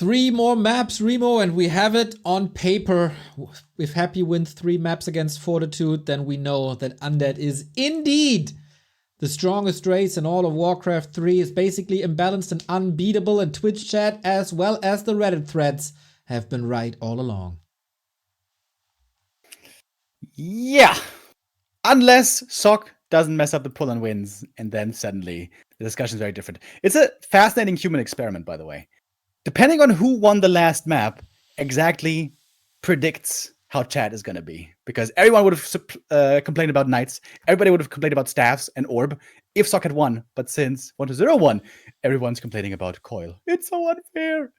3 more maps, Remo, and we have it on paper. If Happy wins 3 maps against Fortitude, then we know that Undead is indeed the strongest race in all of Warcraft 3, is basically imbalanced and unbeatable, and Twitch chat as well as the Reddit threads have been right all along. Yeah. Unless Sock doesn't mess up the pull and wins, and then suddenly the discussion is very different. It's a fascinating human experiment, by the way. Depending on who won the last map, exactly predicts how chat is going to be. Because everyone would have complained about knights, everybody would have complained about staffs and orb if Sock had won. But since 1-0 won, everyone's complaining about coil. It's so unfair.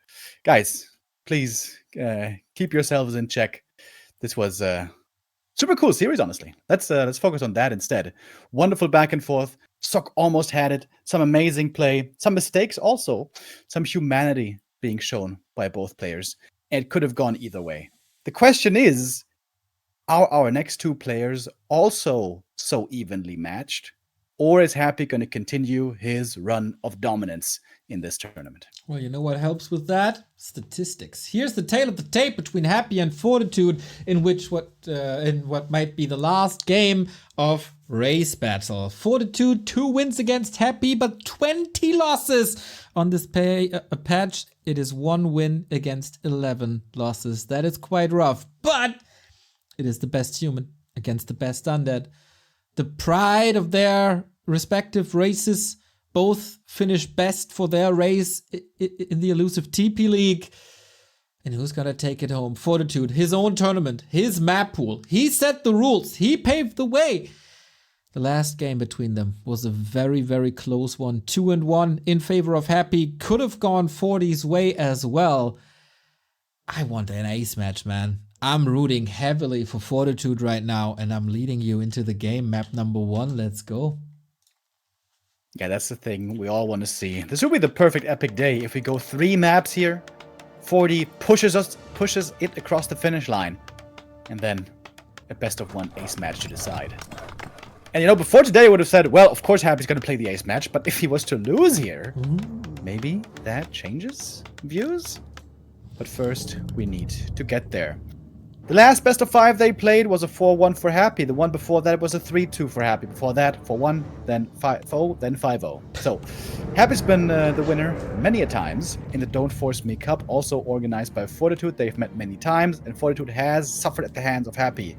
Guys, please keep yourselves in check. This was super cool series, honestly. Let's focus on that instead. Wonderful back and forth. Sock almost had it. Some amazing play. Some mistakes also. Some humanity being shown by both players. And it could have gone either way. The question is, are our next 2 players also so evenly matched? Or is Happy going to continue his run of dominance in this tournament? Well, you know what helps with that? Statistics. Here's the tale of the tape between Happy and Fortitude, in what might be the last game of Race Battle. Fortitude 2 wins against Happy, but 20 losses on this patch. It is 1 win against 11 losses. That is quite rough, but it is the best human against the best undead. The pride of their respective races, both finished best for their race in the elusive TP League. And who's gonna take it home? Fortitude, his own tournament, his map pool. He set the rules. He paved the way. The last game between them was a very, very close one. 2-1 in favor of Happy. Could have gone 40's way as well. I want an ace match, man. I'm rooting heavily for Fortitude right now, and I'm leading you into the game. Map number 1, let's go. Yeah, that's the thing we all want to see. This will be the perfect epic day if we go 3 maps here. 40 pushes it across the finish line. And then a best of 1 ace match to decide. And you know, before today I would have said, well, of course Happy's going to play the ace match, but if he was to lose here, maybe that changes views? But first, we need to get there. The last best of 5 they played was a 4-1 for Happy. The one before that was a 3-2 for Happy. Before that, 4-1, then 5-0, then 5-0. So, Happy's been the winner many a times in the Don't Force Me Cup, also organized by Fortitude. They've met many times, and Fortitude has suffered at the hands of Happy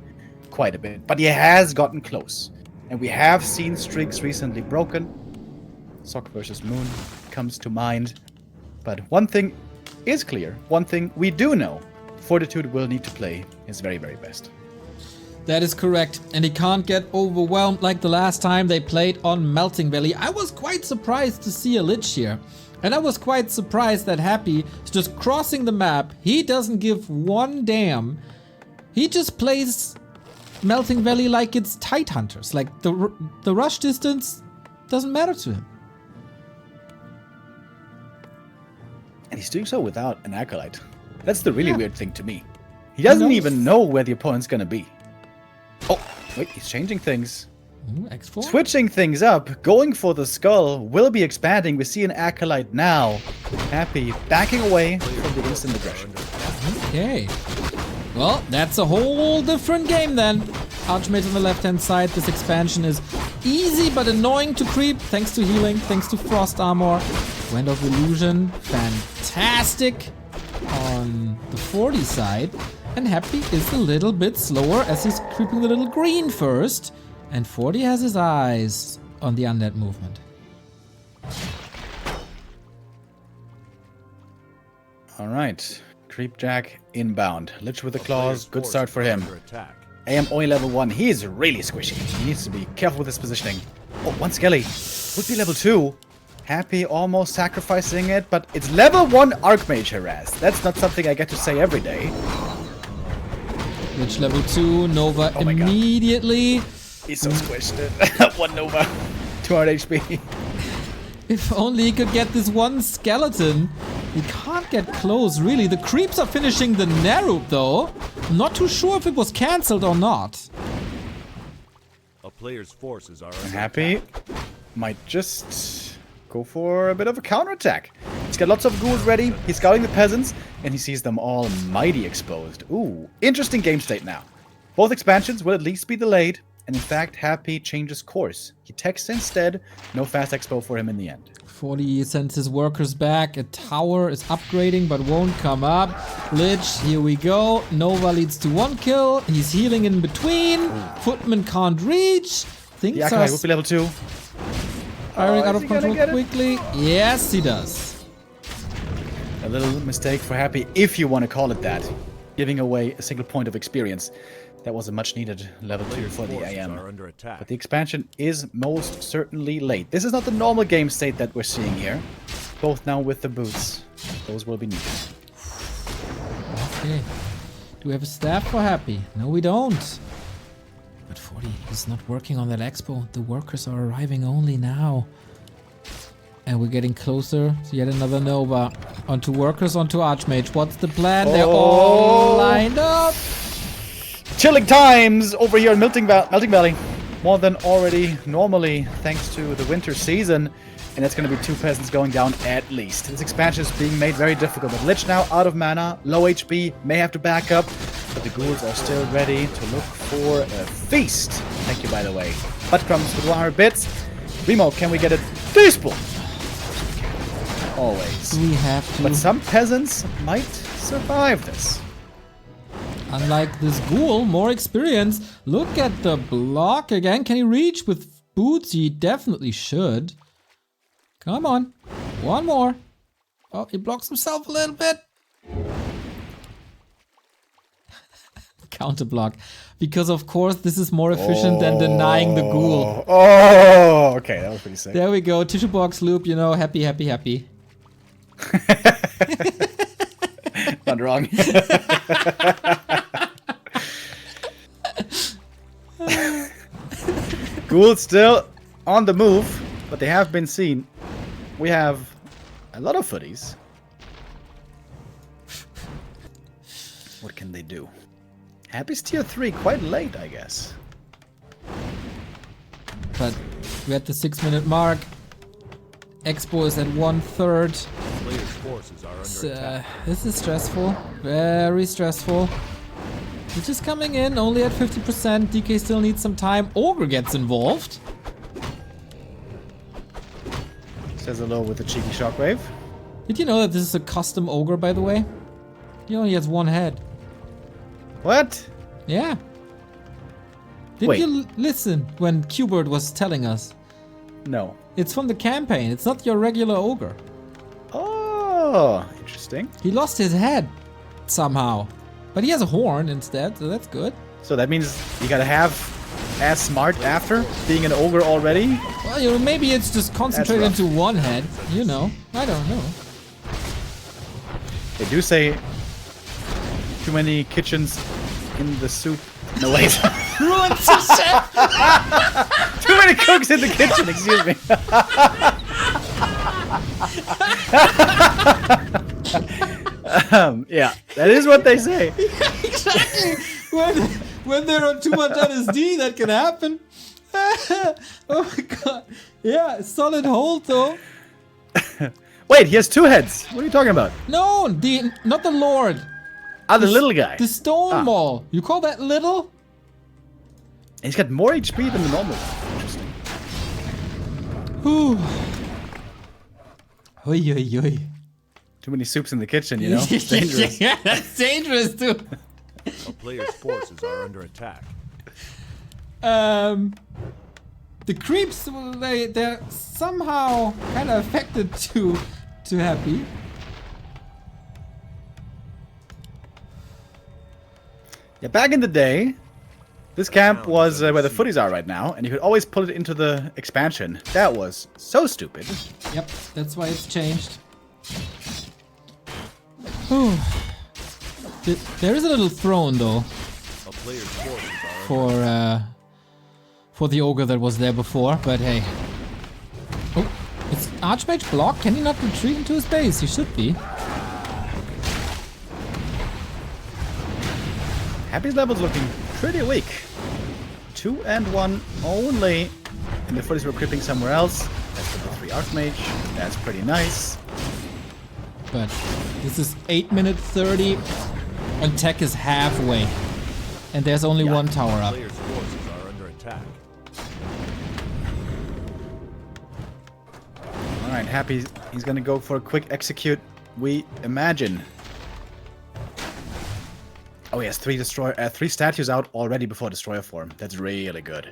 quite a bit. But he has gotten close. And we have seen streaks recently broken. Sock versus Moon comes to mind. But one thing is clear. One thing we do know. Fortitude will need to play his very, very best. That is correct, and he can't get overwhelmed like the last time they played on Melting Valley. I was quite surprised to see a Lich here, and I was quite surprised that Happy is just crossing the map. He doesn't give one damn. He just plays Melting Valley like it's Tidehunters. Like the rush distance doesn't matter to him. And he's doing so without an Acolyte. That's the really weird thing to me. He doesn't even know where the opponent's gonna be. Oh, wait, he's changing things. X4? Switching things up, going for the skull, will be expanding. We see an Acolyte now. Happy, backing away from the instant aggression. Okay. Well, that's a whole different game then. Archmage on the left-hand side. This expansion is easy but annoying to creep. Thanks to healing, thanks to frost armor. Wind of Illusion, fantastic on the 40 side. And Happy is a little bit slower as he's creeping the little green first. And 40 has his eyes on the Undead movement. Alright. Creepjack inbound. Lich with the claws. Good start for him. AM only level 1. He is really squishy. He needs to be careful with his positioning. Oh, one Skelly. Would be level 2. Happy almost sacrificing it, but it's level 1 Archmage harass. That's not something I get to say every day. Lich level 2. Nova immediately. He's so squished. 1 Nova. 200 HP. If only he could get this one skeleton. He can't get close, really. The creeps are finishing the Narup, though. I'm not too sure if it was cancelled or not. A player's forces are Happy might just go for a bit of a counterattack. He's got lots of ghouls ready. He's scouting the peasants, and he sees them all mighty exposed. Ooh, interesting game state now. Both expansions will at least be delayed, and in fact, Happy changes course. He texts instead. No fast expo for him in the end. 40 sends his workers back. A tower is upgrading but won't come up. Lich, here we go. Nova leads to 1 kill. He's healing in between. Footman can't reach. Things The are Acolyte will be level 2. firing out is of he gonna control get it? quickly. Yes, he does. A little mistake for Happy, if you want to call it that. Giving away a single point of experience. That was a much needed level 2 for the Forces AM. are under attack. But the expansion is most certainly late. This is not the normal game state that we're seeing here. Both now with the boots. Those will be needed. Okay. Do we have a staff for Happy? No, we don't. But 40, he's not working on that expo. The workers are arriving only now. And we're getting closer to yet another Nova. Onto workers, onto Archmage. What's the plan? They're all lined up. Chilling times over here in Melting Valley. More than already normally, thanks to the winter season. And that's going to be 2 peasants going down at least. This expansion is being made very difficult. But Lich now out of mana, low HP, may have to back up. But the ghouls are still ready to look for a feast. Thank you, by the way. Butt crumbs with 100 bits. Remo, can we get a teaspoon? Always. We have to. But some peasants might survive this. Unlike this ghoul, more experience. Look at the block again. Can he reach with boots? He definitely should. Come on. One more. Oh, he blocks himself a little bit. Counter block. Because of course this is more efficient than denying the ghoul. Oh, okay, that was pretty sick. There we go. Tissue box loop, you know, happy, happy, happy. Not wrong. Ghouls still on the move, but they have been seen. We have a lot of footies. What can they do? Happy's tier 3 quite late, I guess. But we're at the 6-minute mark. Expo is at 1/3. Players' forces are under attack. This is stressful. Very stressful. He's just coming in, only at 50%. DK still needs some time. Ogre gets involved. Says hello with a cheeky shockwave. Did you know that this is a custom ogre, by the way? He only has 1 head. What? Yeah. Did Wait. you listen when Qbert was telling us? No. It's from the campaign. It's not your regular ogre. Oh, interesting. He lost his head somehow. But he has a horn instead, so that's good. So that means you gotta have as smart after being an ogre already? Well, you know, maybe it's just concentrated rough. into 1 head. You know, I don't know. They do say too many kitchens in the soup. No, wait. Ruins the chef! Too many cooks in the kitchen, excuse me. Yeah, that is what they say. Exactly. When they're on too much LSD, that can happen. Oh my god. Yeah, solid hold though. Wait, he has 2 heads. What are you talking about? No, not the Lord. Ah, the little guy. The stone maul. You call that little? He's got more HP than the normal one. Interesting. Whew. Oi, oi, oi. Too many soups in the kitchen, you know? It's dangerous. Yeah, that's dangerous too. A player's forces are under attack. The creeps, they're somehow kind of affected to Happy. Yeah, back in the day, this camp was where the footies are right now, and you could always pull it into the expansion. That was so stupid. Yep, that's why it's changed. Whew. There is a little throne though A player's forces are for the ogre that was there before, but hey. Oh, it's Archmage block. Can he not retreat into his base? He should be. Happy's level's looking pretty weak. 2 and 1 only. And the footies were creeping somewhere else. That's level 3 Archmage. That's pretty nice. but this is 8 minutes 30 and tech is halfway. And there's only one tower up. Players' forces are under attack. Alright, Happy, he's gonna go for a quick execute, we imagine. Oh, he has three statues out already before destroyer form. That's really good.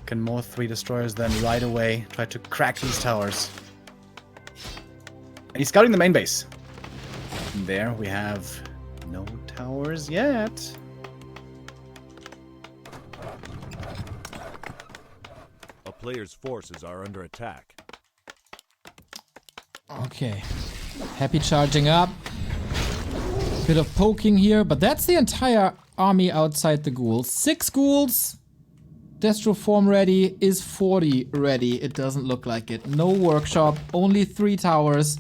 Can more 3 destroyers then right away try to crack these towers. And he's scouting the main base. And there we have no towers yet. A player's forces are under attack. Okay. Happy charging up. Bit of poking here, but that's the entire army outside the ghouls. 6 ghouls. Destro form ready. Is 40 ready? It doesn't look like it. No workshop. Only 3 towers.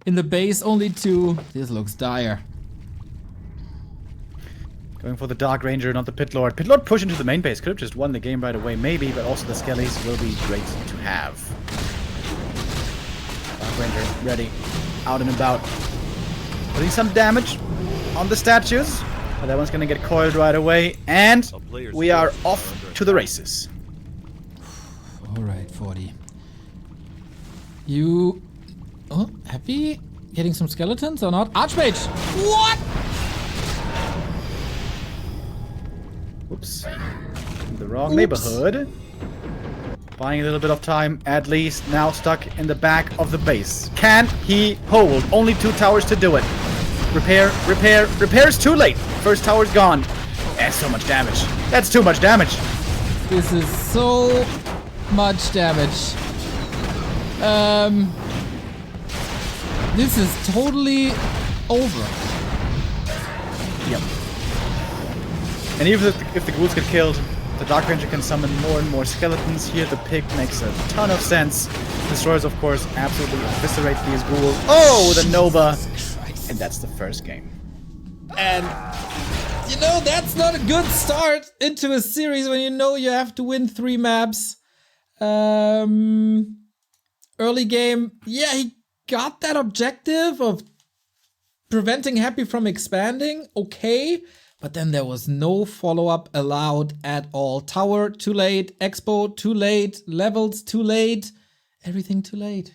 In the base, only 2. This looks dire. Going for the Dark Ranger, not the Pit Lord. Pit Lord push into the main base. Could have just won the game right away, maybe, but also the Skellies will be great to have. Dark Ranger ready. Out and about. Putting some damage on the statues. But that one's gonna get coiled right away. And we are off to the races. Alright, 40. You... Oh, Happy? Getting some skeletons or not? Archmage! What? Oops. In the wrong neighborhood. Buying a little bit of time, at least. Now stuck in the back of the base. Can he hold? Only 2 towers to do it. Repair, repair, repair's too late. First tower's gone. That's so much damage. That's too much damage. This is so much damage. This is totally over. Yep. And even if the ghouls get killed, the Dark Ranger can summon more and more skeletons. Here the pick makes a ton of sense. Destroyers, of course, absolutely eviscerate these ghouls. Oh, the Nova! And that's the first game. And, you know, that's not a good start into a series when you know you have to win 3 maps. Early game, yeah, he got that objective of preventing Happy from expanding, okay. But then there was no follow-up allowed at all. Tower, too late. Expo, too late. Levels, too late. Everything too late.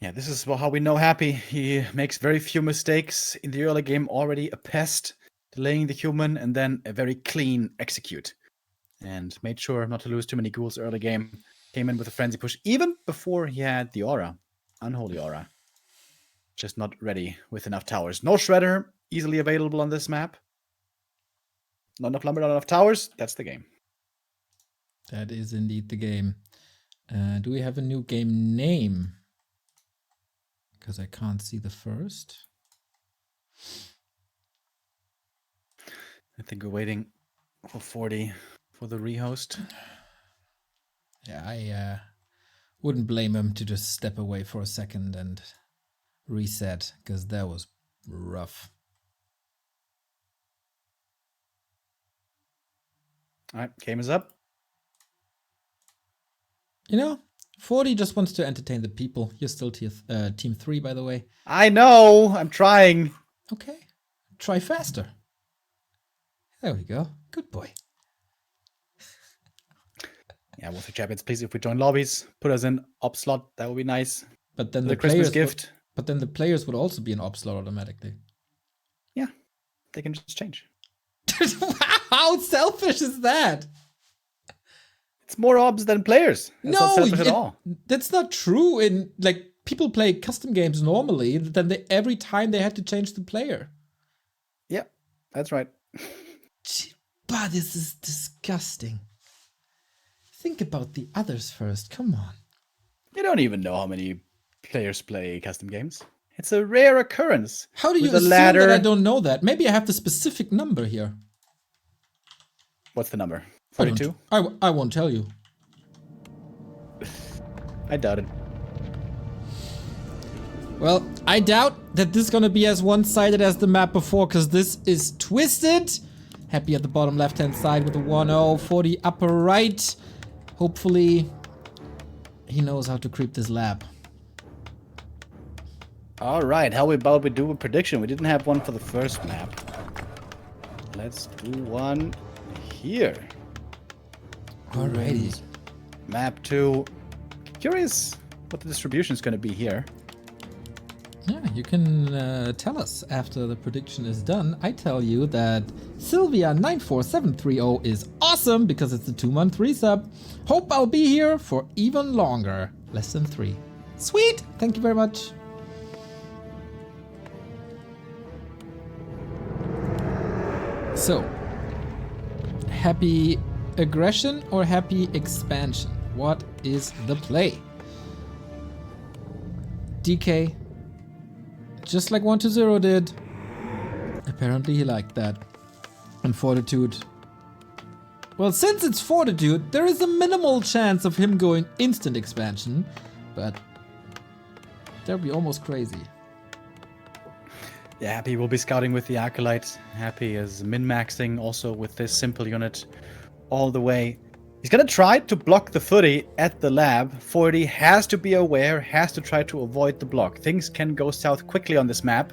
Yeah, this is how we know Happy. He makes very few mistakes. In the early game, already a pest, delaying the human, and then a very clean execute. And made sure not to lose too many ghouls early game. Came in with a frenzy push, even before he had the aura. Unholy aura. Just not ready with enough towers. No Shredder, easily available on this map. Not enough lumber, not enough towers. That's the game. That is indeed the game. Do we have a new game name? Because I can't see the first. I think we're waiting for 40 for the rehost. Yeah, I wouldn't blame him to just step away for a second and reset, because that was rough. Alright, game is up. You know, 40 just wants to entertain the people. You're still team 3, by the way. I know! I'm trying! Okay. Try faster. There we go. Good boy. Yeah, Warfare Champions, please, if we join lobbies, put us in op slot. That would be nice. But then the Christmas gift. But then the players would also be an op slot automatically. Yeah, they can just change. How selfish is that? It's more obs than players. That's not selfish at all. That's not true. In like people play custom games normally, then every time they had to change the player. Yeah, that's right. But this is disgusting. Think about the others first. Come on. You don't even know how many players play custom games. It's a rare occurrence. How do you assume that I don't know that? Maybe I have the specific number here. What's the number? 42? I won't tell you. I doubt it. Well, I doubt that this is gonna be as one-sided as the map before, because this is twisted. Happy at the bottom left-hand side with the 1-0, 40 upper right. Hopefully He knows how to creep this lab. All right, how about we do a prediction? We didn't have one for the first map. Let's do one here. Alrighty. Map 2. Curious what the distribution is going to be here. Yeah, you can tell us after the prediction is done. I tell you that Sylvia94730 is awesome because it's a 2-month resub. Hope I'll be here for even longer. Less than 3. Sweet! Thank you very much. So, happy aggression or happy expansion? What is the play? DK, just like 120 did. Apparently he liked that. And Fortitude. Well, since it's Fortitude, there is a minimal chance of him going instant expansion, but that would be almost crazy. Yeah, Happy will be scouting with the Acolyte. Happy is min-maxing also with this simple unit all the way. He's gonna try to block the footy at the lab. 40 has to be aware, has to try to avoid the block. Things can go south quickly on this map,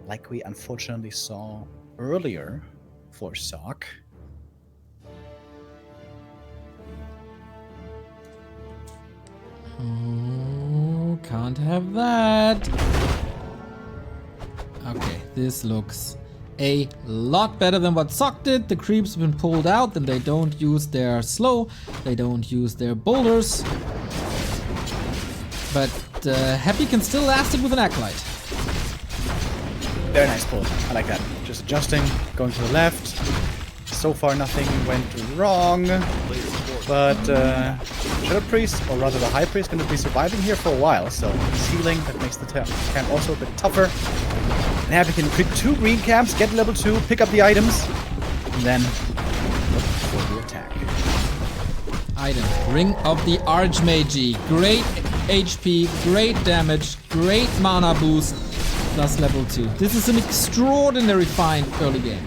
like we unfortunately saw earlier for Sock. Oh, can't have that. Okay, this looks a lot better than what Sock did. The creeps have been pulled out and they don't use their slow. They don't use their boulders. But Happy can still last it with an Acolyte. Very nice pull. I like that. Just adjusting, going to the left. So far nothing went wrong. But Shadow Priest, or rather the High Priest, going to be surviving here for a while. So healing, that makes the camp also a bit tougher. And Happy can creep 2 green camps, get level 2, pick up the items, and then look for the attack. Item, Ring of the Archmage. Great HP, great damage, great mana boost, plus level 2. This is an extraordinary find early game.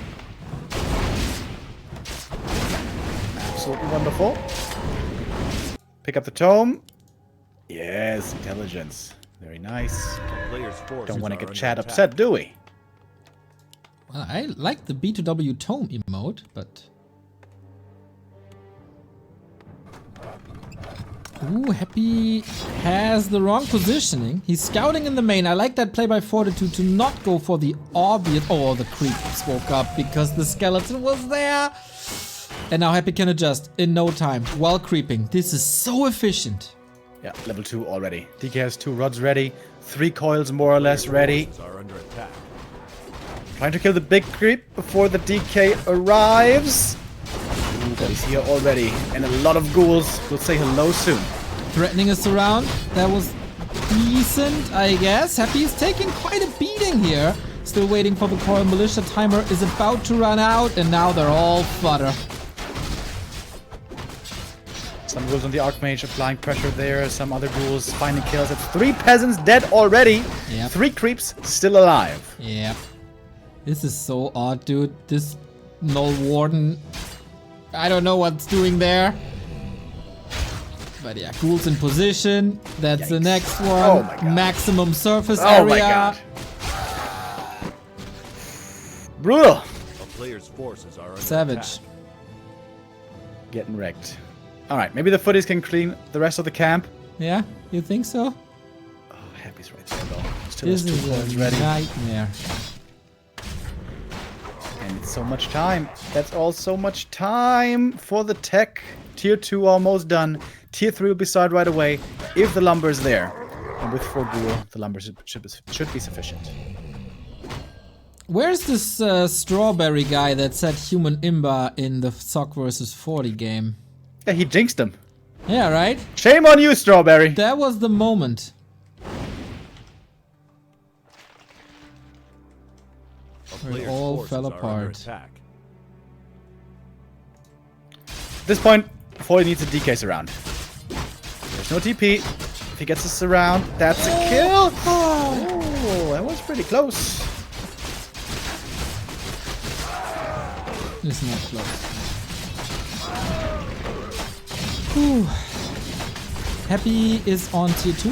Absolutely wonderful. Pick up the tome. Yes, intelligence. Very nice. Don't want to get Chad upset, do we? Well, I like the B2W tome emote, but... Ooh, Happy has the wrong positioning. He's scouting in the main. I like that play by Fortitude to not go for the obvious... Oh, the creeps woke up because the skeleton was there. And now Happy can adjust in no time while creeping. This is so efficient. Yeah, level 2 already. DK has 2 rods ready, 3 coils more or less ready. Trying to kill the big creep before the DK arrives. Ooh, but he's here already. And a lot of ghouls will say hello soon. Threatening us around. That was decent, I guess. Happy is taking quite a beating here. Still waiting for the coil militia. Timer is about to run out, and now they're all fodder. Some ghouls on the Archmage applying pressure there. Some other ghouls finding kills. It's 3 peasants dead already. Yep. 3 creeps still alive. Yep. This is so odd, dude. This Null Warden, I don't know what's doing there. But yeah, ghouls in position. That's Yikes. the next one. Oh my God. Maximum surface Oh area. my God. Brutal. A player's forces are under Savage. attack. Getting wrecked. Alright, maybe the footies can clean the rest of the camp. Yeah, you think so? Oh, Happy's right there though. Still This has 2 coils is a ready. nightmare. And it's so much time. That's all so much time for the tech. Tier 2 almost done. Tier 3 will be started right away if the lumber is there. And with 4 ghoul, the lumber should be sufficient. Where's this strawberry guy that said human imba in the Sock vs 40 game? Yeah, he jinxed him. Yeah, right? Shame on you, Strawberry. That was the moment. A Where it player's all forces fell are under apart. attack. At this point, 40 needs a DK surround. There's no TP. If he gets a surround, that's a kill. Oh, that was pretty close. It's not close. Whew. Happy is on tier 2.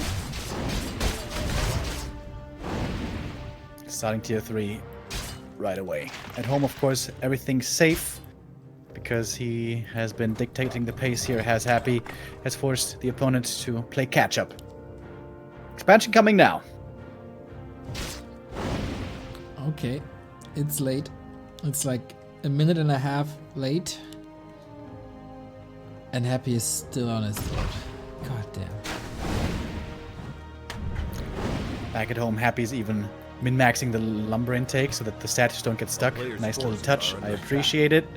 Starting tier 3 right away. At home, of course, everything's safe because he has been dictating the pace here. Has Happy has forced the opponent to play catch up. Expansion coming now. Okay, it's late. It's like a minute and a half late. And Happy is still on his throat. God damn. Back at home, Happy's even min-maxing the lumber intake so that the statues don't get stuck. Nice little touch. I appreciate it.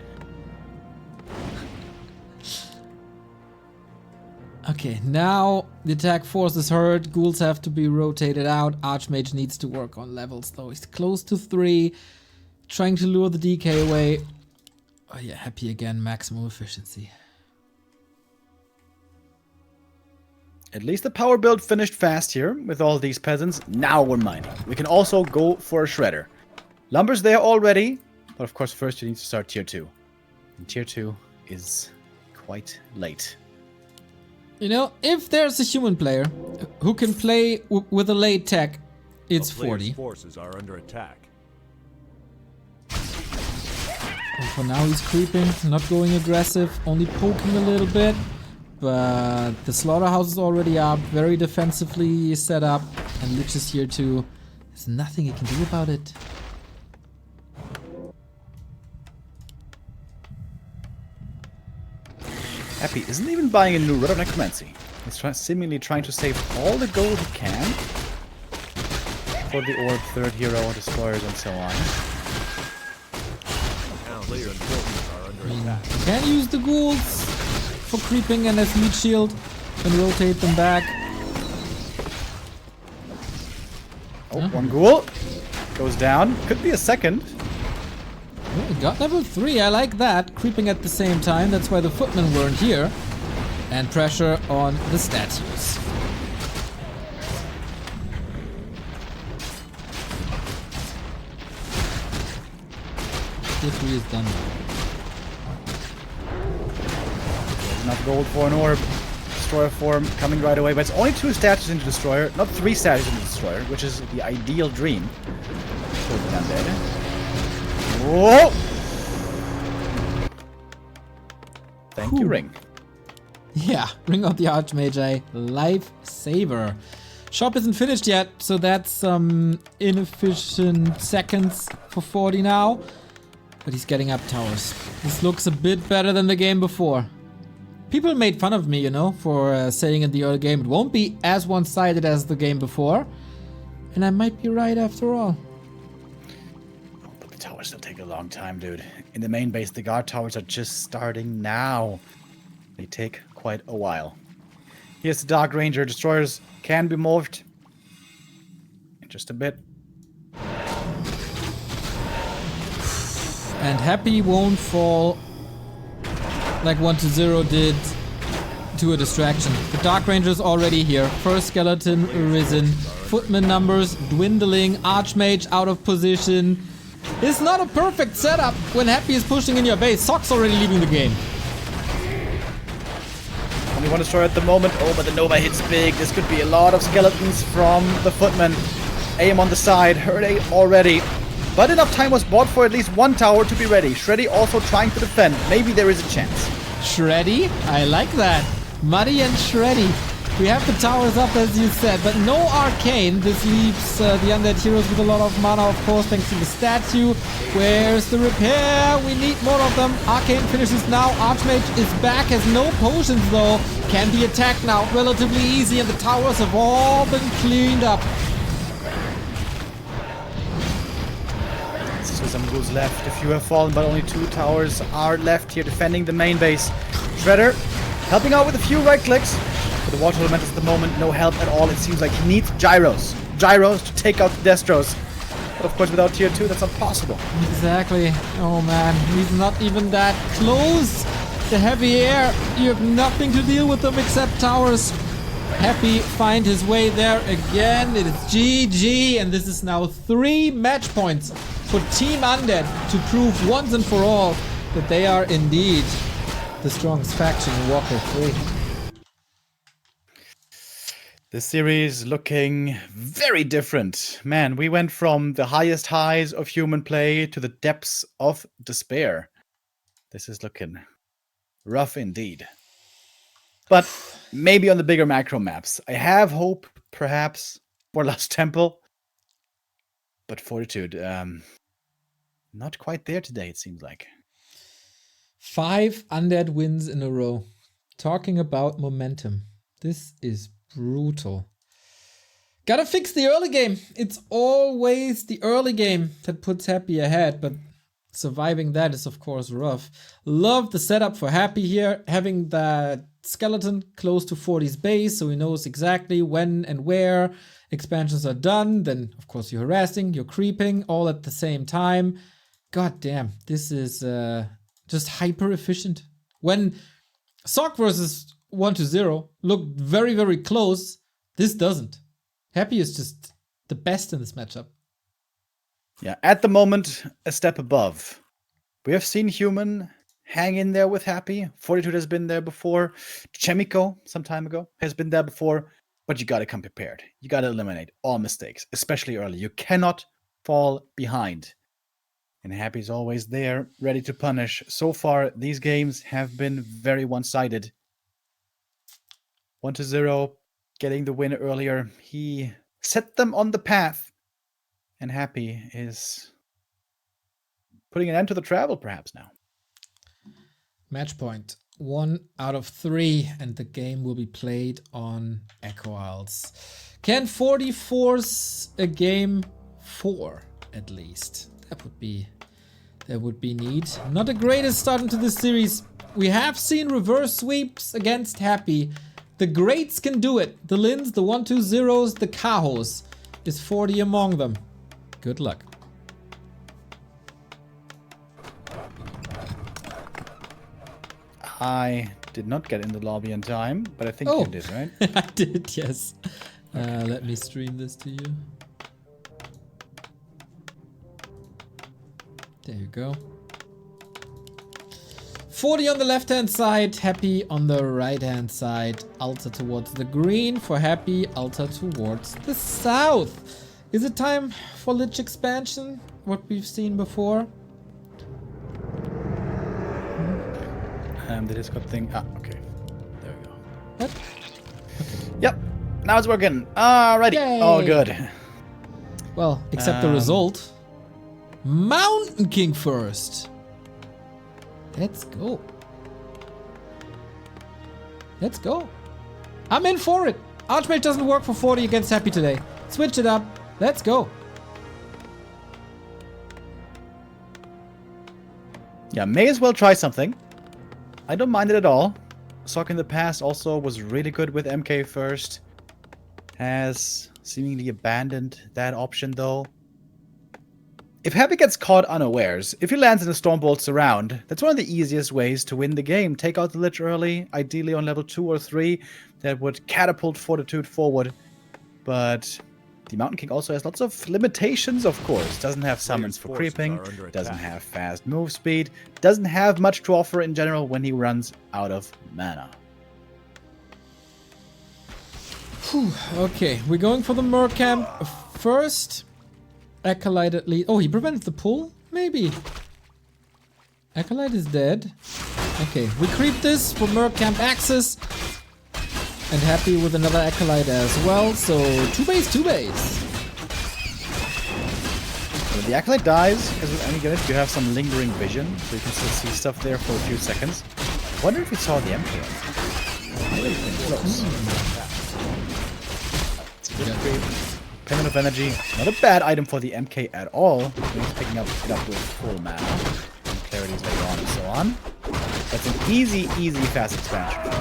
Okay, now the attack force is hurt. Ghouls have to be rotated out. Archmage needs to work on levels though. He's close to 3. Trying to lure the DK away. Oh yeah, Happy again. Maximum efficiency. At least the power build finished fast here with all these peasants. Now we're mining. We can also go for a shredder. Lumber's there already, but of course first you need to start tier 2. And tier 2 is quite late. You know, if there's a human player who can play with a late tech, it's A player's 40. forces are under attack. And for now he's creeping, not going aggressive, only poking a little bit. But the slaughterhouse is already up, very defensively set up, and Lich is here too. There's nothing he can do about it. Happy isn't even buying a new Rod of Necromancy. He's seemingly trying to save all the gold he can for the Orb, third hero, destroyers, and so on. Now players' forces are under attack. You can use the ghouls for creeping and as meat shield and rotate them back. Oh, one ghoul goes down. Could be a second. Oh, we got level 3, I like that. Creeping at the same time, that's why the footmen weren't here. And pressure on the statues. Tier 3 is done. There's enough gold for an orb. Destroyer form coming right away, but it's only 2 statues into Destroyer, not 3 statues into Destroyer, which is the ideal dream. For the Undead. Whoa! Thank you, Ring. Yeah, Ring of the Archmage, a lifesaver. Shop isn't finished yet, so that's some inefficient seconds for 40 now. But he's getting up towers. This looks a bit better than the game before. People made fun of me, you know, for saying in the early game it won't be as one-sided as the game before. And I might be right after all. Oh, but the towers still take a long time, dude. In the main base, the guard towers are just starting now. They take quite a while. Here's the Dark Ranger. Destroyers can be morphed in just a bit. And Happy won't fall like 1-0 did to a distraction. The Dark Ranger is already here. First skeleton risen. Footman numbers dwindling. Archmage out of position. It's not a perfect setup when Happy is pushing in your base. Sock's already leaving the game. Only one destroyer at the moment. Oh, but the Nova hits big. This could be a lot of skeletons from the Footman. Aim on the side. Hurt already. But enough time was bought for at least one tower to be ready. Shreddy also trying to defend. Maybe there is a chance. Shreddy? I like that. Muddy and Shreddy. We have the towers up as you said, but no arcane. This leaves the undead heroes with a lot of mana, of course, thanks to the statue. Where's the repair? We need more of them. Arcane finishes now. Archmage is back, has no potions though. Can be attacked now relatively easy, and the towers have all been cleaned up. So some ghouls left. A few have fallen, but only 2 towers are left here defending the main base. Shredder helping out with a few right clicks. For the water elementals at the moment, no help at all. It seems like he needs gyros. Gyros to take out the Destros. But of course, without tier 2, that's impossible. Exactly. Oh man, he's not even that close. The heavy air, you have nothing to deal with them except towers. Happy find his way there again. It is GG, and this is now 3 match points for Team Undead to prove once and for all that they are indeed the strongest faction in Warcraft 3. This series looking very different. Man, we went from the highest highs of human play to the depths of despair. This is looking rough indeed. But maybe on the bigger macro maps. I have hope, perhaps, for Lost Temple. But Fortitude, not quite there today, it seems like. 5 Undead wins in a row. Talking about momentum. This is brutal. Gotta fix the early game. It's always the early game that puts Happy ahead, but surviving that is of course rough. Love the setup for Happy here, having that skeleton close to 40's base, so he knows exactly when and where expansions are done. Then of course you're harassing, you're creeping, all at the same time. God damn, this is just hyper efficient. When Sock versus 1-0 looked very, very close, this doesn't. Happy is just the best in this matchup. Yeah, at the moment, a step above. We have seen Human hang in there with Happy. Fortitude has been there before. Chemico, some time ago, has been there before. But you gotta come prepared. You gotta eliminate all mistakes, especially early. You cannot fall behind. And Happy's always there, ready to punish. So far, these games have been very one-sided. 1-0, getting the win earlier. He set them on the path. And Happy is putting an end to the travel, perhaps, now. Match point. 1 out of 3, and the game will be played on Echo Isles. Can 40 force a game 4, at least? That would be neat. Not the greatest start into this series. We have seen reverse sweeps against Happy. The greats can do it. The Lins, the 1-2-0s, the Kahos. Is 40 among them? Good luck. I did not get in the lobby in time, but I think you did, right? I did, yes. Let me stream this to you. There you go. 40 on the left-hand side, Happy on the right-hand side. Alta towards the green for Happy, Alta towards the south. Is it time for Lich expansion? What we've seen before? The Discord thing. Okay. There we go. What? Yep. Now it's working. Alrighty. Yay. All good. Well, except the result. Mountain King first. Let's go. Let's go. I'm in for it. Archmage doesn't work for 40 against Happy today. Switch it up. Let's go. Yeah, may as well try something. I don't mind it at all. Sock in the past also was really good with MK first. Has seemingly abandoned that option though. If Happy gets caught unawares, if he lands in a Stormbolt surround, that's one of the easiest ways to win the game. Take out the Lich early, ideally on level 2 or 3. That would catapult Fortitude forward. But the Mountain King also has lots of limitations, of course. Doesn't have summons for creeping, doesn't have fast move speed, doesn't have much to offer in general when he runs out of mana. Whew, okay, we're going for the Mercamp first. Acolyte at least. Oh, he prevents the pull? Maybe. Acolyte is dead. Okay, we creep this for Mercamp access. And Happy with another Acolyte as well. So 2 base, 2 base. When the Acolyte dies, as with any unit, you have some lingering vision, so you can still see stuff there for a few seconds. I wonder if we saw the MK. Really close. It's a good creep. Payment of energy, not a bad item for the MK at all. He's picking it up with full mana. And clarities later on and so on. That's an easy, fast expansion.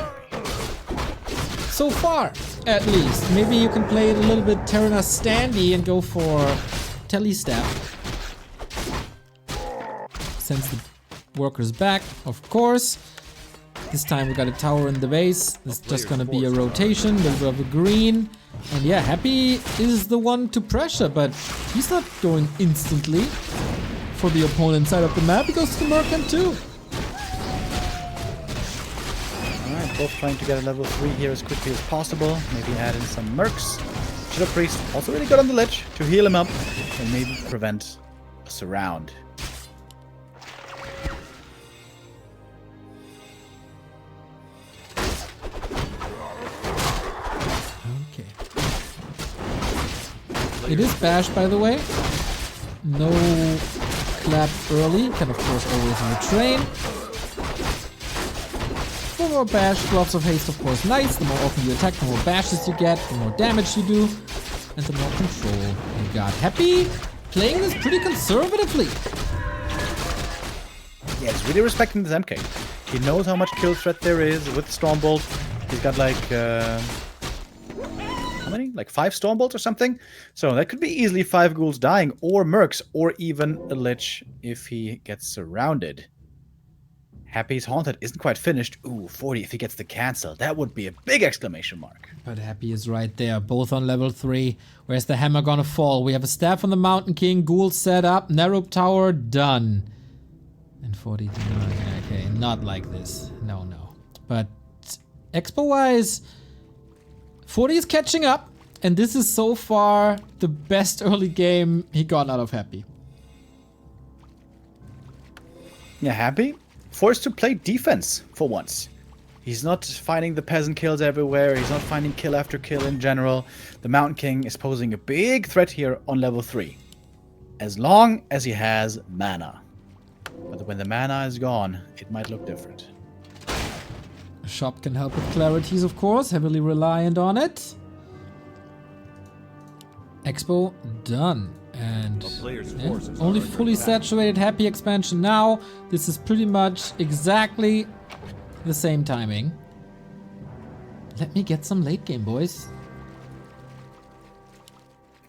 So far, at least. Maybe you can play it a little bit Terrana standy and go for Telestaff. Sends the workers back, of course. This time we got a tower in the base. This is just gonna be a rotation. We'll have a green. And yeah, Happy is the one to pressure, but he's not going instantly for the opponent's side of the map. He goes to the Mercamp too. Alright, Both trying to get a level 3 here as quickly as possible. Maybe add in some mercs. Shadow Priest also really good on the lich to heal him up and maybe prevent a surround. Okay. It is bash, by the way. No clap early. Can of course always retrain. The more bash, gloves of haste of course nice. The more often you attack, the more bashes you get, the more damage you do, and the more control you got. Happy playing this pretty conservatively. Yeah, he's really respecting this MK. He knows how much kill threat there is with Stormbolt. He's got like how many? Like 5 Stormbolts or something? So that could be easily 5 ghouls dying, or mercs, or even a lich if he gets surrounded. Happy's Haunted isn't quite finished. Ooh, 40 if he gets the cancel. That would be a big exclamation mark. But Happy is right there, both on level 3. Where's the hammer gonna fall? We have a staff on the Mountain King, ghouls set up, narrow tower done. And 40, okay, not like this. No. But expo-wise, 40 is catching up, and this is so far the best early game he got out of Happy. Yeah, Happy forced to play defense for once. He's not finding the peasant kills everywhere. He's not finding kill after kill in general. The Mountain King is posing a big threat here on level 3. As long as he has mana. But when the mana is gone, it might look different. Shop can help with clarities, of course, heavily reliant on it. Expo done. And only fully saturated Happy expansion now. This is pretty much exactly the same timing. Let me get some late game, boys.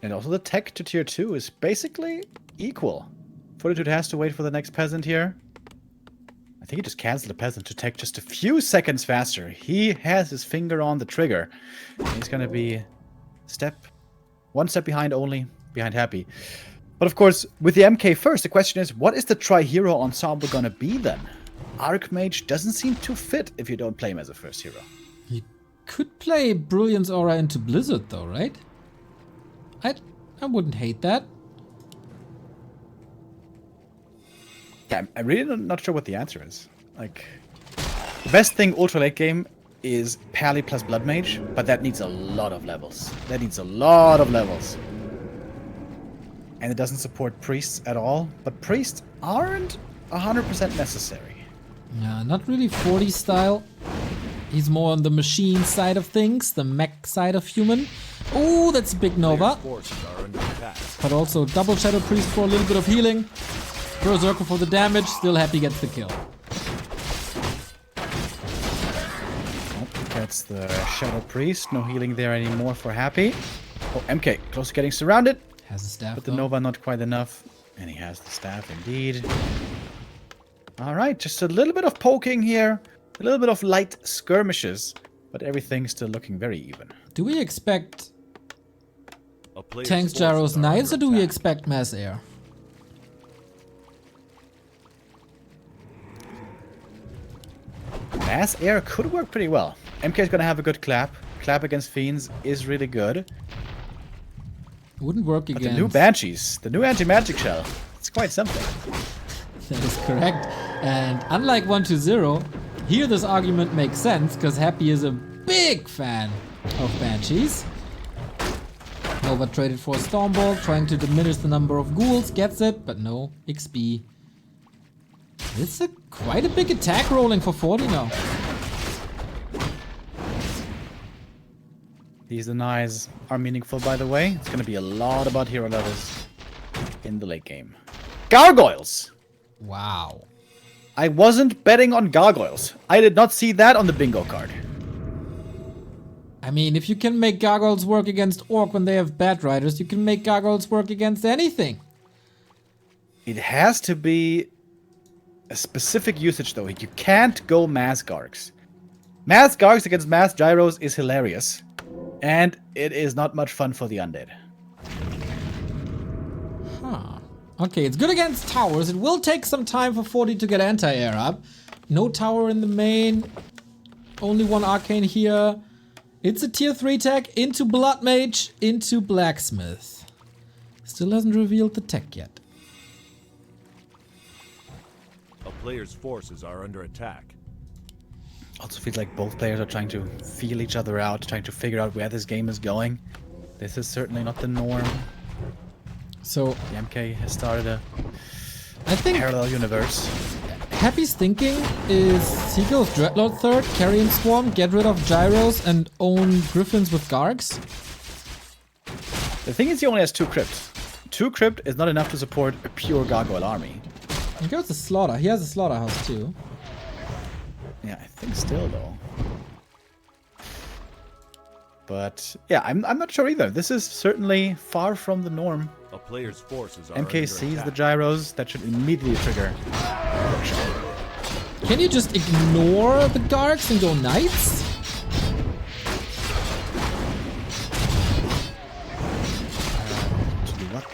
And also the tech to tier 2 is basically equal. Fortitude has to wait for the next peasant here. I think he just canceled the peasant to tech just a few seconds faster. He has his finger on the trigger. He's gonna be one step behind only. Behind Happy. But of course, with the MK first, the question is, what is the tri-hero ensemble gonna be then? Archmage doesn't seem to fit if you don't play him as a first hero. You could play Brilliance Aura into Blizzard though, right? I wouldn't hate that. Yeah, I'm really not sure what the answer is. Like, the best thing ultra late game is Pally plus Blood Mage, but that needs a lot of levels. And it doesn't support priests at all, but priests aren't 100% necessary. Yeah, not really 40 style. He's more on the machine side of things, the mech side of human. Oh, that's a big Nova. But also double Shadow Priest for a little bit of healing. Berserker for the damage, still Happy gets the kill. That's the Shadow Priest, no healing there anymore for Happy. Oh, MK, close to getting surrounded. Has a staff, but the Nova not quite enough. And he has the staff indeed. Alright, just a little bit of poking here. A little bit of light skirmishes. But everything's still looking very even. Do we expect tanks, gyros, knives, or do we expect mass air? Mass air could work pretty well. MK is gonna have a good clap. Clap against fiends is really good. Wouldn't work against... But the new Banshees, the new anti-magic shell, it's quite something. That is correct. And unlike 1-2-0, here this argument makes sense, because Happy is a big fan of Banshees. Nova traded for a Stormbolt, trying to diminish the number of ghouls, gets it, but no XP. It's quite a big attack rolling for 40 now. These denies are meaningful, by the way. It's going to be a lot about hero levels in the late game. Gargoyles! Wow. I wasn't betting on gargoyles. I did not see that on the bingo card. I mean, if you can make gargoyles work against orc when they have bat riders, you can make gargoyles work against anything. It has to be a specific usage, though. You can't go mass gargs. Mass gargs against mass gyros is hilarious. And it is not much fun for the undead. Huh. Okay, it's good against towers. It will take some time for 40 to get anti-air up. No tower in the main. Only one arcane here. It's a tier 3 tech into Blood Mage, into Blacksmith. Still hasn't revealed the tech yet. A player's forces are under attack. Also feels like both players are trying to feel each other out, trying to figure out where this game is going. This is certainly not the norm. So The MK has started a I think parallel universe. Happy's thinking is he goes Dreadlord third, Carrion Swarm, get rid of Gyros, and own Griffins with Gargs. The thing is, he only has 2 crypts. 2 crypt is not enough to support a pure gargoyle army. He goes to Slaughter. He has a Slaughterhouse too. Yeah, I think still though. But yeah, I'm not sure either. This is certainly far from the norm. A player's forces are MK under sees the attack. gyros, that should immediately trigger. Can you just ignore the Gargs and go Knights? To do what?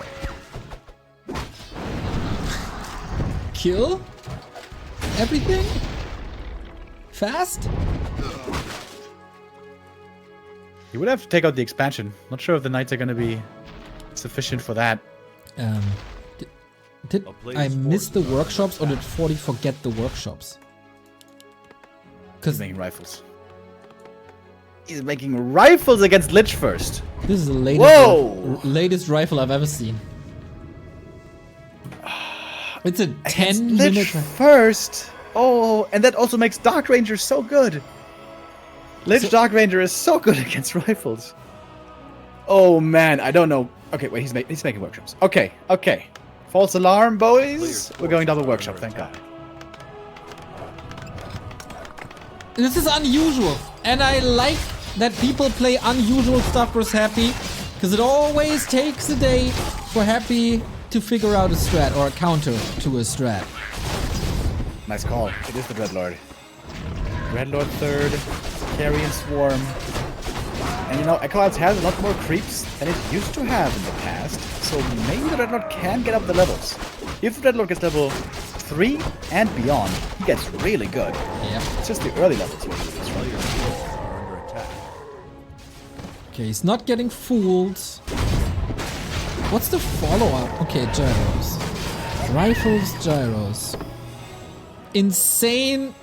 Kill everything? Fast? You would have to take out the expansion. Not sure if the knights are going to be sufficient for that. Did I miss the workshops or did 40 forget the workshops? He's Because making rifles. He's making rifles against Lich first. this is the latest, Whoa! latest rifle I've ever seen. It's a Against 10-minute. Lich first. Oh, and that also makes Dark Ranger so good. Lich Dark Ranger is so good against rifles. Oh man, I don't know. Okay, wait, he's making workshops. Okay. False alarm, boys. We're going double workshop, thank God. This is unusual, and I like that people play unusual stuff versus Happy, because it always takes a day for Happy to figure out a strat or a counter to a strat. Nice call. It is the Dreadlord. Dreadlord third, Carrion Swarm. And you know, Echoids has a lot more creeps than it used to have in the past, so maybe the Dreadlord can get up the levels. If the Dreadlord gets level 3 and beyond, he gets really good. Yeah. It's just the early levels where he is really Player's forces are under attack. Okay, he's not getting fooled. What's the follow-up? Okay, gyros. Rifles, gyros. Insane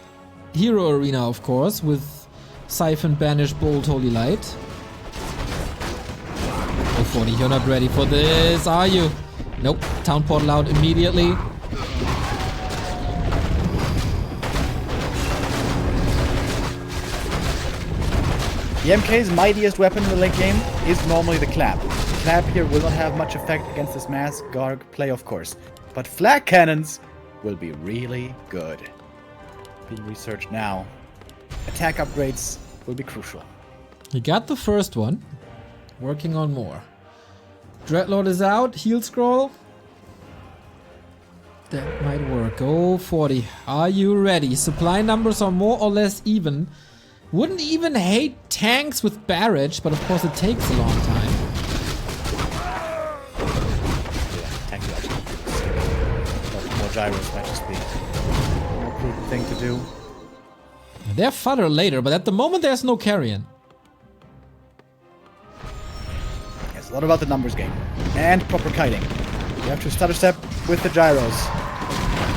hero arena, of course, with Siphon, Banish, Bolt, Holy Light. Oh, 40, you're not ready for this, are you? Nope. Town portal out immediately. The MK's mightiest weapon in the late game is normally the clap. The clap here will not have much effect against this mass Garg play, of course. But flak cannons will be really good. Being researched now. Attack upgrades will be crucial. He got the first one. Working on more. Dreadlord is out. Heal scroll. That might work. Oh, 40. Are you ready? Supply numbers are more or less even. Wouldn't even hate tanks with barrage, but of course it takes a long time. Tank reaction. But more gyros might just be a more prudent thing to do. They're fodder later, but at the moment there's no carrion. It's a lot about the numbers game. And proper kiting. You have to stutter step with the gyros.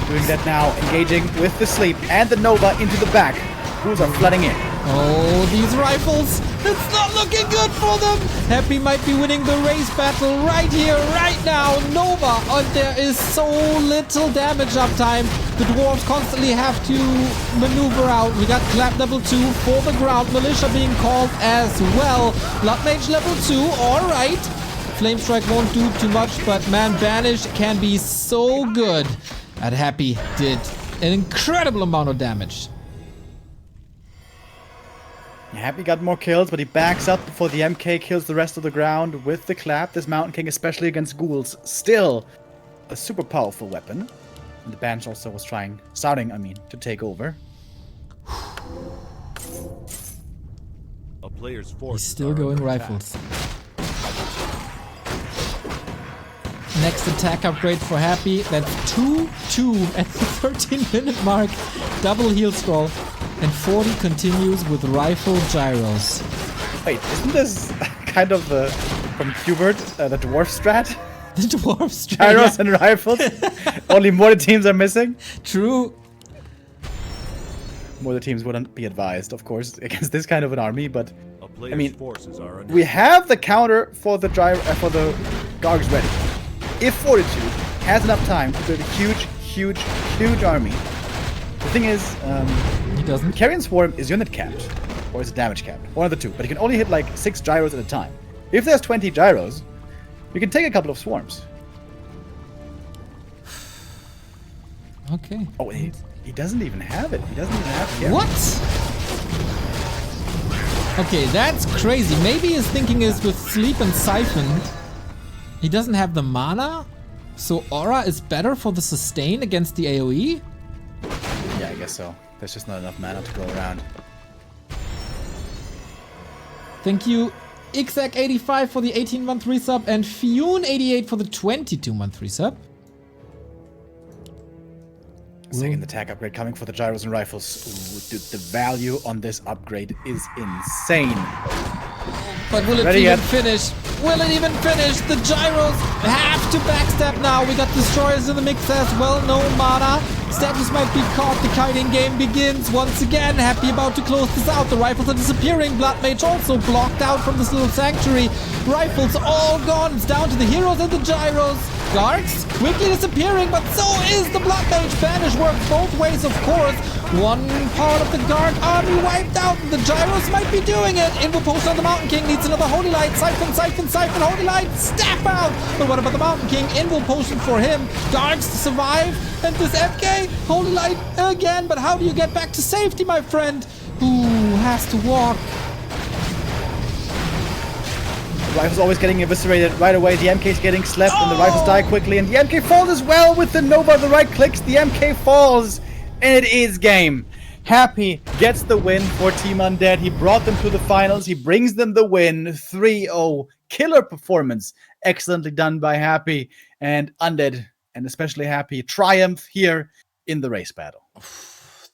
Doing that now, engaging with the sleep and the Nova into the back. Crews are flooding in. Oh, these rifles! It's not looking good for them! Happy might be winning the race battle right here, right now! Nova! And there is so little damage uptime. The dwarves constantly have to maneuver out. We got Clap level 2 for the ground. Militia being called as well. Blood Mage level 2, alright. Flame Strike won't do too much, but man, Banish can be so good. And Happy did an incredible amount of damage. Happy got more kills, but he backs up before the MK kills the rest of the ground with the clap. This Mountain King, especially against ghouls, still a super powerful weapon. And the Bansh also was starting to take over. A player's He's forces still are going under attack. rifles. Next attack upgrade for Happy. That's 2-2 at the 13-minute mark. Double heal scroll. and 40 continues with rifle gyros. Wait, isn't this kind of from Hubert, the dwarf strat? The dwarf straight. Gyros and rifles? Only more the teams are missing? True. More the teams wouldn't be advised, of course, against this kind of an army, but A player's mean, forces are under we have the counter for the Gargs ready. If Fortitude has enough time to build a huge army, the thing is, He doesn't. Carrion Swarm is unit capped, or is it damage capped? One of the two, but he can only hit like 6 gyros at a time. If there's 20 gyros, you can take a couple of swarms. Okay. Oh, he doesn't even have it. He doesn't even have Carrion. What? Okay, that's crazy. Maybe his thinking is with Sleep and Siphon, he doesn't have the mana, so Aura is better for the sustain against the AoE? Yeah, I guess so. There's just not enough mana to go around. Thank you, Ixac85 for the 18-month resub and Fionn88 for the 22-month resub. Second attack upgrade coming for the gyros and rifles. Ooh, dude, the value on this upgrade is insane. But will it Ready even yet? finish? Will it even finish? The gyros have to backstab now. We got destroyers in the mix as well. No mana. Status might be caught. The kiting game begins once again. Happy about to close this out. The rifles are disappearing. Blood Mage also blocked out from this little sanctuary. Rifles all gone. It's down to the heroes and the gyros. Guards quickly disappearing, but so is the Blood Mage. Banish works both ways, of course. One part of the guard army wiped out, and the gyros might be doing it. Invo post on the Mountain King needs another Holy Light. Siphon, Holy Light, staff out. But what about the Mountain King? Invo potion for him. Guards to survive, and this FK, Holy Light again. But how do you get back to safety, my friend? Ooh, has to walk. The rifle's always getting eviscerated right away. The MK's getting slept, and the rifles die quickly. And the MK falls as well with the Nova. The right clicks. The MK falls, and it is game. Happy gets the win for Team Undead. He brought them to the finals. He brings them the win. 3-0. Killer performance. Excellently done by Happy. And Undead, and especially Happy, triumph here in the race battle.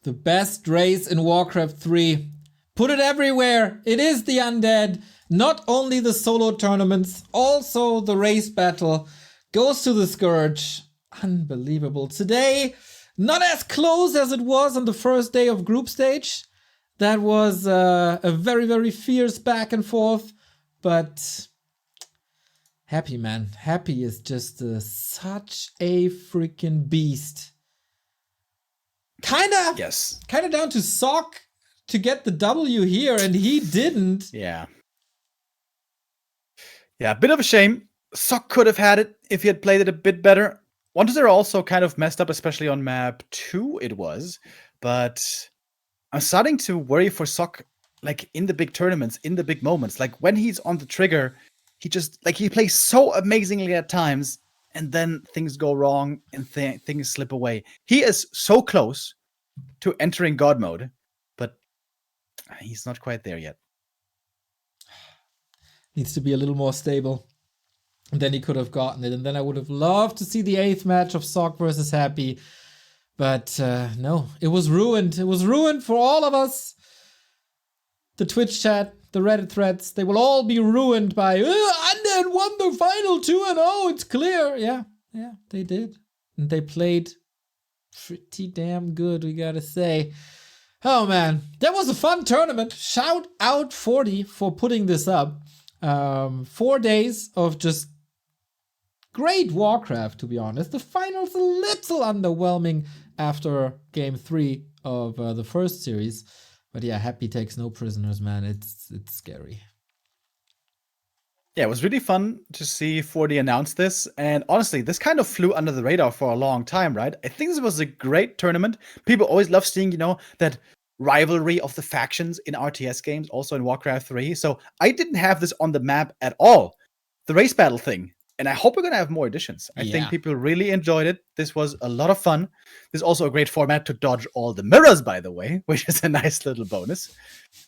The best race in Warcraft 3. Put it everywhere. It is the Undead. Not only the solo tournaments, also the race battle goes to the Scourge. Unbelievable. Today, not as close as it was on the first day of group stage. That was a very, very fierce back and forth. But Happy, man. Happy is just such a freaking beast. Kinda down to Sock to get the W here, and he didn't. Yeah, a bit of a shame. Sock could have had it if he had played it a bit better. Wanderer also kind of messed up, especially on map 2 it was. But I'm starting to worry for Sock, like in the big tournaments, in the big moments. Like when he's on the trigger, he just, like he plays so amazingly at times, and then things go wrong and things slip away. He is so close to entering God mode, but he's not quite there yet. Needs to be a little more stable. And then he could have gotten it. And then I would have loved to see the 8th match of Sock versus Happy. But no, it was ruined. It was ruined for all of us. The Twitch chat, the Reddit threads, they will all be ruined by Undead won the final 2-0. It's clear. Yeah, they did. And they played pretty damn good, we gotta say. Oh man, that was a fun tournament. Shout out 40 for putting this up. 4 days of just great Warcraft, to be honest. The finals a little underwhelming after game 3 of the first series. But yeah, Happy takes no prisoners, man. It's scary. Yeah, it was really fun to see 40 announce this. And honestly, this kind of flew under the radar for a long time, right? I think this was a great tournament. People always love seeing, that rivalry of the factions in RTS games, also in Warcraft 3. So I didn't have this on the map at all, the race battle thing. And I hope we're going to have more editions. I think people really enjoyed it. This was a lot of fun. There's also a great format to dodge all the mirrors, by the way, which is a nice little bonus.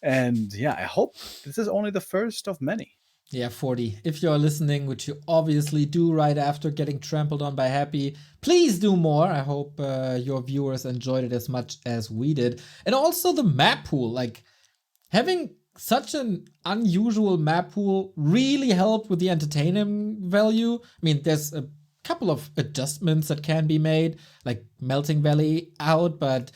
And yeah, I hope this is only the first of many. Yeah, 40. If you're listening, which you obviously do right after getting trampled on by Happy, please do more. I hope your viewers enjoyed it as much as we did. And also the map pool. Like, having such an unusual map pool really helped with the entertainment value. I mean, there's a couple of adjustments that can be made, like Melting Valley out, but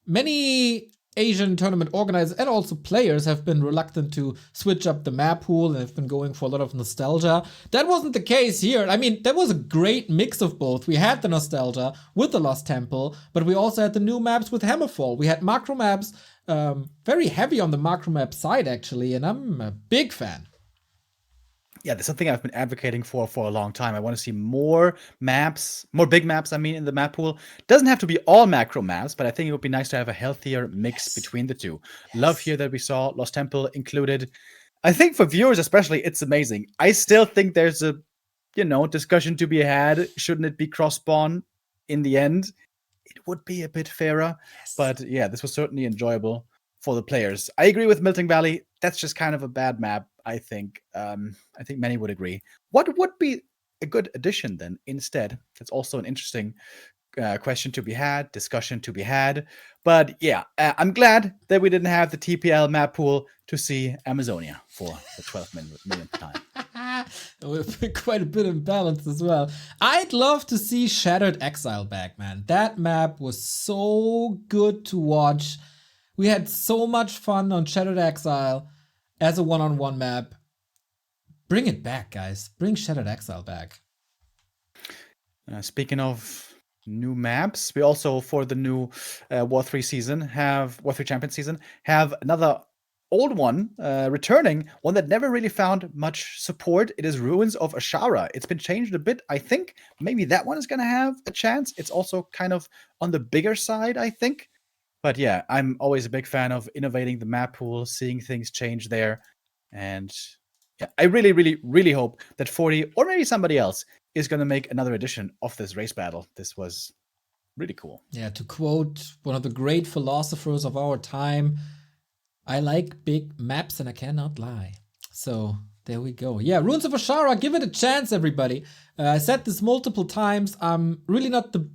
many Asian tournament organizers and also players have been reluctant to switch up the map pool and have been going for a lot of nostalgia. That wasn't the case here. I mean, there was a great mix of both. We had the nostalgia with the Lost Temple, but we also had the new maps with Hammerfall. We had macro maps, very heavy on the macro map side, actually, and I'm a big fan. Yeah, that's something I've been advocating for a long time. I want to see more maps, more big maps, I mean, in the map pool. Doesn't have to be all macro maps, but I think it would be nice to have a healthier mix between the two. Love here that we saw Lost Temple included. I think for viewers especially, it's amazing. I still think there's a, discussion to be had. Shouldn't it be cross-spawn in the end? It would be a bit fairer. But yeah, this was certainly enjoyable for the players. I agree with Melting Valley. That's just kind of a bad map, I think. I think many would agree. What would be a good addition then instead? That's also an interesting question to be had, discussion to be had. But yeah, I'm glad that we didn't have the TPL map pool to see Amazonia for the 12 millionth time. With quite a bit of balance as well. I'd love to see Shattered Exile back, man. That map was so good to watch. We had so much fun on Shattered Exile as a one-on-one map. Bring it back, guys. Bring Shattered Exile back. Speaking of new maps, we also, for the new War 3 season, War 3 Champion season, have another old one returning, one that never really found much support. It is Ruins of Ashara. It's been changed a bit, I think. Maybe that one is going to have a chance. It's also kind of on the bigger side, I think. But yeah, I'm always a big fan of innovating the map pool, seeing things change there. And yeah, I really, really, really hope that 40 or maybe somebody else is going to make another edition of this race battle. This was really cool. Yeah, to quote one of the great philosophers of our time, I like big maps and I cannot lie. So there we go. Yeah, Ruins of Ashara, give it a chance, everybody. I said this multiple times. I'm really not the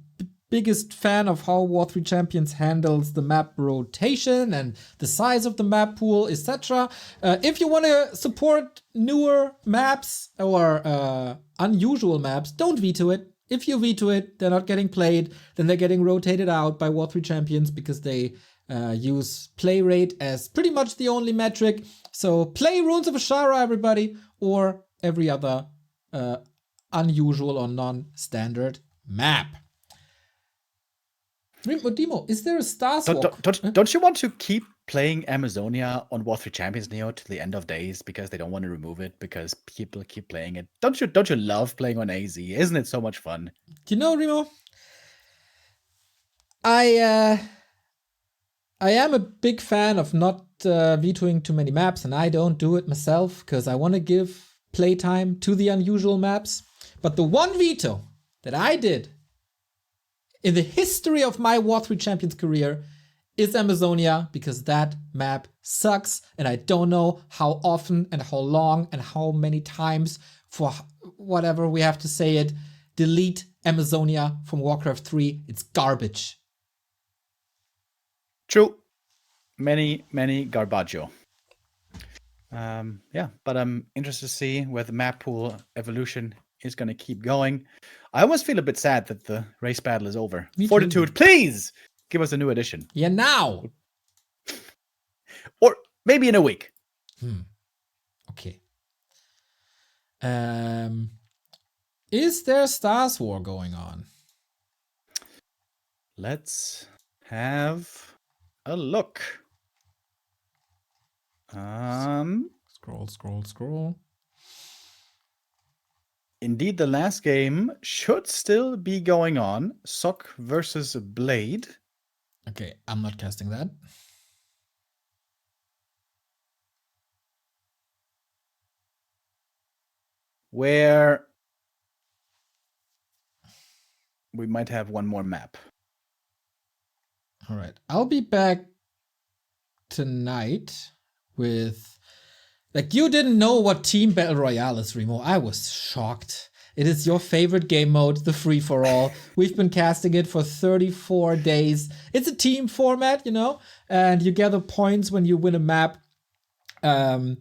biggest fan of how War 3 Champions handles the map rotation and the size of the map pool, etc. If you want to support newer maps or unusual maps, don't veto it. If you veto it, they're not getting played, then they're getting rotated out by War 3 Champions because they use play rate as pretty much the only metric. So play Ruins of Ashara, everybody, or every other unusual or non-standard map. Demo, is there a Stars Walk? Don't you want to keep playing Amazonia on War 3 Champions Neo till the end of days because they don't want to remove it because people keep playing it? Don't you love playing on AZ? Isn't it so much fun? Do you know, Remo? I am a big fan of not vetoing too many maps, and I don't do it myself because I want to give playtime to the unusual maps. But the one veto that I did in the history of my War 3 Champions career is Amazonia, because that map sucks, and I don't know how often and how long and how many times, for whatever we have to say it, delete Amazonia from Warcraft 3. It's garbage. True. Many garbaggio. Yeah, but I'm interested to see where the map pool evolution is going to keep going. I almost feel a bit sad that the race battle is over. Fortitude, please give us a new edition. Yeah, now. Or maybe in a week. Okay. Is there Stars War going on? Let's have a look. Scroll. Indeed, the last game should still be going on. Sock versus Blade. Okay, I'm not casting that. Where we might have one more map. All right, I'll be back tonight with Like, you didn't know what Team Battle Royale is, Remo. I was shocked. It is your favorite game mode, the free-for-all. We've been casting it for 34 days. It's a team format, you know, and you gather points when you win a map. And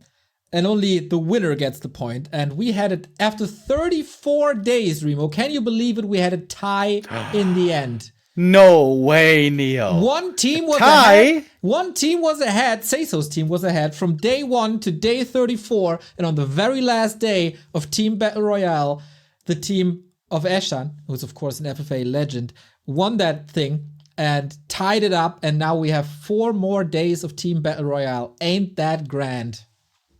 only the winner gets the point. And we had it after 34 days, Remo. Can you believe it? We had a tie in the end. No way, Neo. One team was tie? ahead. One team was ahead. Seiso's team was ahead from day 1 to day 34. And on the very last day of Team Battle Royale, the team of Eshan, who's of course an FFA legend, won that thing and tied it up. And now we have 4 more days of Team Battle Royale. Ain't that grand?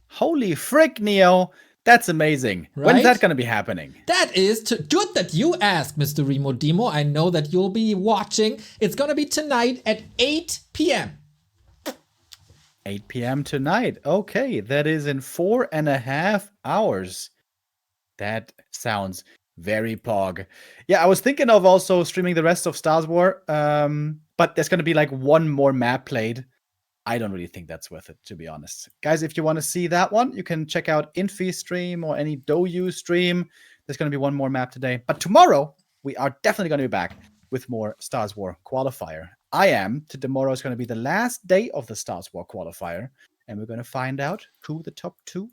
Holy frick, Neo. That's amazing. Right? When's that going to be happening? That is good that you asked, Mr. Remo Demo. I know that you'll be watching. It's going to be tonight at 8 p.m. 8 p.m. tonight. Okay, that is in 4.5 hours. That sounds very pog. Yeah, I was thinking of also streaming the rest of Star Wars, but there's going to be like one more map played. I don't really think that's worth it, to be honest. Guys, if you want to see that one, you can check out Infi's stream or any Douyu stream. There's going to be one more map today. But tomorrow, we are definitely going to be back with more Star Wars qualifier. Tomorrow is going to be the last day of the Star Wars qualifier. And we're going to find out who the top 2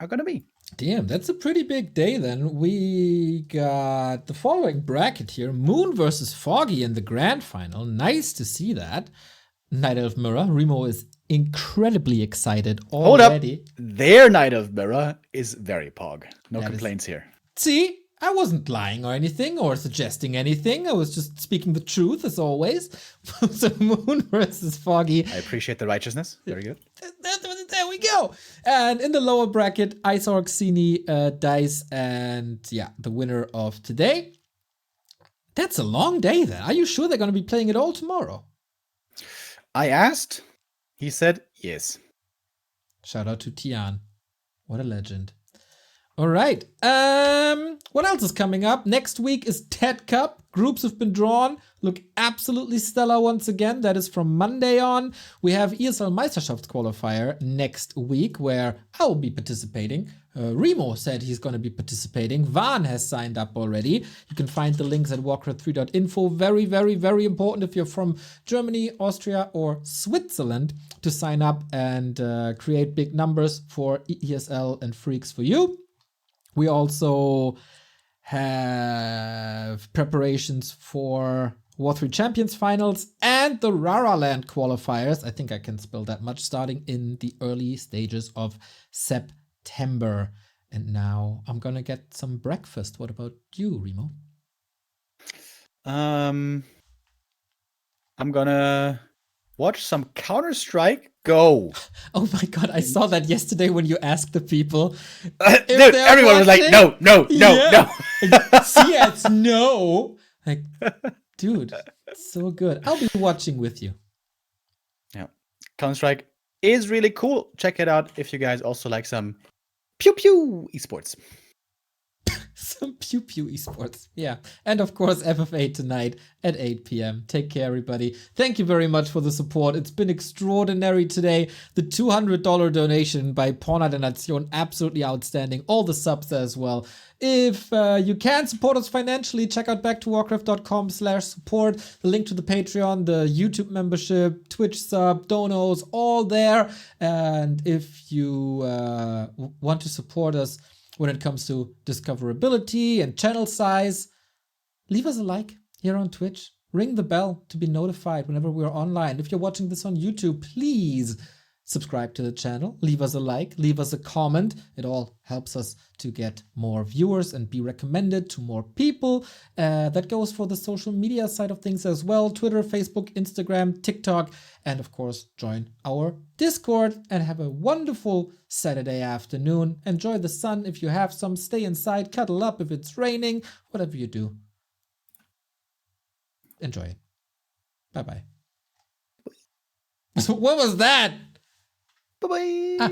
are going to be. Damn, that's a pretty big day then. We got the following bracket here. Moon versus Foggy in the grand final. Nice to see that. Night Elf Mirror. Remo is incredibly excited already. Hold up. Their Night of Mirror is very pog. No complaints here. See, I wasn't lying or anything or suggesting anything. I was just speaking the truth as always. So Moon versus Foggy. I appreciate the righteousness. Very good. There we go. And in the lower bracket, Ice Orsini, Dice, and yeah, the winner of today. That's a long day then. Are you sure they're going to be playing it all tomorrow? I asked. He said yes. Shout out to Tian. What a legend. All right. What else is coming up? Next week is TED Cup. Groups have been drawn. Look absolutely stellar once again. That is from Monday on. We have ESL Meisterschaft qualifier next week where I will be participating. Remo said he's going to be participating. Van has signed up already. You can find the links at warcraft3.info. Very, very, very important if you're from Germany, Austria, or Switzerland to sign up and create big numbers for ESL and Freaks for you. We also have preparations for War3 Champions Finals and the Raraland qualifiers. I think I can spell that much, starting in the early stages of September. And now I'm gonna get some breakfast. What about you, Remo? I'm gonna watch some Counter-Strike Go. Oh my god, I saw that yesterday when you asked the people. Dude, everyone was like, no. CS, no. Like, dude, so good. I'll be watching with you. Yeah. Counter-Strike is really cool. Check it out if you guys also like some pew pew esports. Some pew pew esports. Yeah. And of course, FFA tonight at 8 p.m. Take care, everybody. Thank you very much for the support. It's been extraordinary today. The $200 donation by Porna de Nación, absolutely outstanding. All the subs as well. If you can support us financially, check out backtowarcraft.com/support. The link to the Patreon, the YouTube membership, Twitch sub, donos, all there. And if you want to support us when it comes to discoverability and channel size, leave us a like here on Twitch. Ring the bell to be notified whenever we're online. If you're watching this on YouTube, please subscribe to the channel, leave us a like, leave us a comment. It all helps us to get more viewers and be recommended to more people. That goes for the social media side of things as well. Twitter, Facebook, Instagram, TikTok, and of course, join our Discord and have a wonderful Saturday afternoon. Enjoy the sun if you have some. Stay inside, cuddle up if it's raining, whatever you do. Enjoy it. Bye-bye. What was that? Bye-bye.